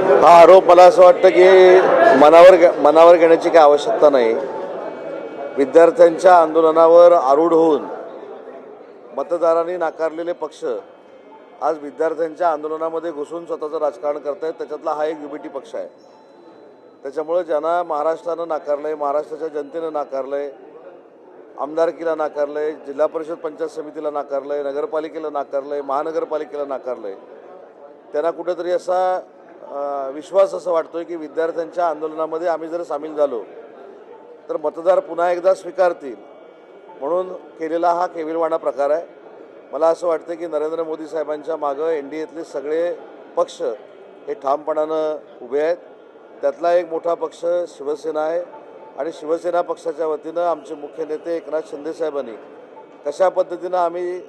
हा आरोप मला असं वाटतं की मनावर घेण्याची काही आवश्यकता नाही. विद्यार्थ्यांच्या आंदोलनावर आरूढ होऊन मतदारांनी नाकारलेले पक्ष आज विद्यार्थ्यांच्या आंदोलनामध्ये घुसून स्वतःचं राजकारण करतायत. त्याच्यातला हा एक युबीटी पक्ष आहे. त्याच्यामुळे ज्यांना महाराष्ट्रानं नाकारलं आहे, महाराष्ट्राच्या जनतेनं नाकारलं आहे, आमदारकीला नाकारलं आहे, जिल्हा परिषद पंचायत समितीला नाकारलं आहे, नगरपालिकेला नाकारलं आहे, महानगरपालिकेला नाकारलं आहे, त्यांना कुठेतरी असा विश्वास असा वाटतोय की विद्यार्थ्यांच्या आंदोलनामध्ये आम्ही जर सामील झालो तर मतदार पुन्हा एकदा स्वीकारतील म्हणून केलेला हा केविलवाणा प्रकार आहे. मला असं वाटतं की नरेंद्र मोदी साहेबांच्या मागं एनडीएतले सगळे पक्ष हे ठामपणानं उभे आहेत. त्यातला एक मोठा पक्ष शिवसेना आहे आणि शिवसेना पक्षाच्या वतीनं आमचे मुख्य नेते एकनाथ शिंदे साहेबांनी कशा पद्धतीनं आम्ही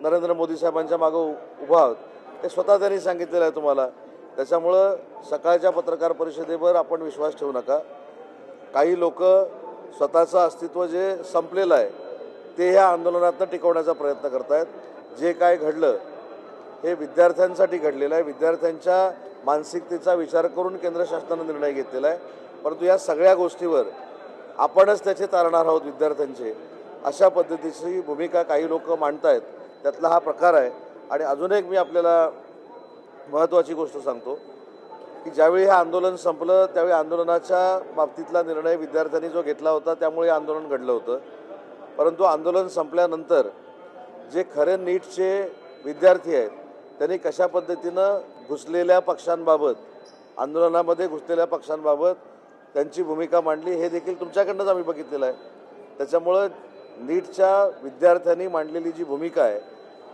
नरेंद्र मोदी साहेबांच्या मागं उभा आहोत ते स्वतः त्यांनी सांगितलेलं आहे तुम्हाला. त्याच्यामुळं सकाळच्या पत्रकार परिषदेवर आपण विश्वास ठेवू नका. काही लोक स्वतःचं अस्तित्व जे संपलेलं आहे ते ह्या आंदोलनातनं टिकवण्याचा प्रयत्न करत आहेत. जे काय घडलं हे विद्यार्थ्यांसाठी घडलेलं आहे. विद्यार्थ्यांच्या मानसिकतेचा विचार करून केंद्र शासनानं निर्णय घेतलेला आहे. परंतु या सगळ्या गोष्टीवर आपणच त्याचे तारणार आहोत विद्यार्थ्यांचे, अशा पद्धतीची भूमिका काही लोक मांडत आहेत. त्यातला हा प्रकार आहे. आणि अजून एक मी आपल्याला महत्त्वाची गोष्ट सांगतो की ज्यावेळी हे आंदोलन संपलं त्यावेळी आंदोलनाच्या बाबतीतला निर्णय विद्यार्थ्यांनी जो घेतला होता त्यामुळे आंदोलन घडलं होतं. परंतु आंदोलन संपल्यानंतर जे खरे नीटचे विद्यार्थी आहेत त्यांनी कशा पद्धतीनं घुसलेल्या पक्षांबाबत, आंदोलनामध्ये घुसलेल्या पक्षांबाबत त्यांची भूमिका मांडली हे देखील तुमच्याकडनंच आम्ही बघितलेलं आहे. त्याच्यामुळं नीटच्या विद्यार्थ्यांनी मांडलेली जी भूमिका आहे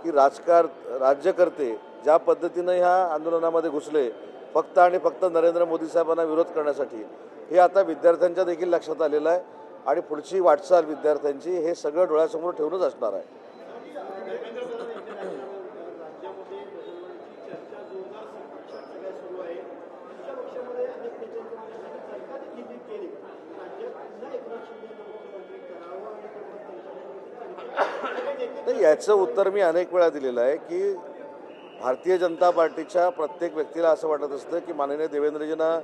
की राज्यकर्ते ज्या पद्धतीनं ह्या आंदोलनामध्ये घुसले फक्त आणि फक्त नरेंद्र मोदी साहेबांना विरोध करण्यासाठी, हे आता विद्यार्थ्यांच्या देखील लक्षात आलेलं आहे. आणि पुढची वाटचाल विद्यार्थ्यांची हे सगळं डोळ्यासमोर ठेवूनच असणार आहे. नाही, याचं उत्तर मी अनेक वेळा दिलेलं आहे की भारतीय जनता पार्टीच्या प्रत्येक व्यक्तीला असं वाटत असतं की माननीय देवेंद्रजींना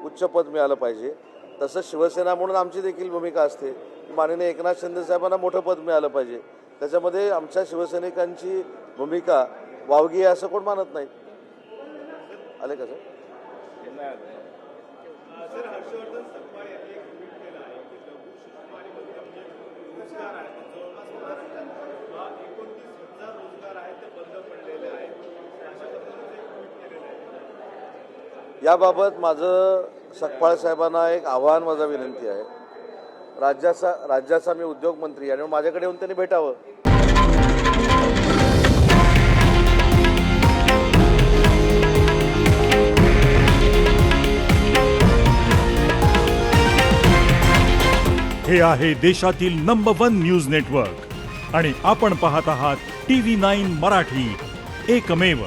उच्च पद मिळालं पाहिजे. तसंच शिवसेना म्हणून आमची देखील भूमिका असते की माननीय एकनाथ शिंदे साहेबांना मोठं पद मिळालं पाहिजे. त्याच्यामध्ये आमच्या शिवसैनिकांची भूमिका वावगी आहे असं कोण मानत नाही. आले का सर? याबाबत माझं सकपाळ साहेबांना एक आव्हान, माझा विनंती आहे. राज्याचा मी उद्योगमंत्री आणि माझ्याकडे येऊन त्यांनी भेटावं. हे आहे देशातील नंबर 1 न्यूज नेटवर्क आणि आपण पाहत आहात TV9 मराठी, एकमेव.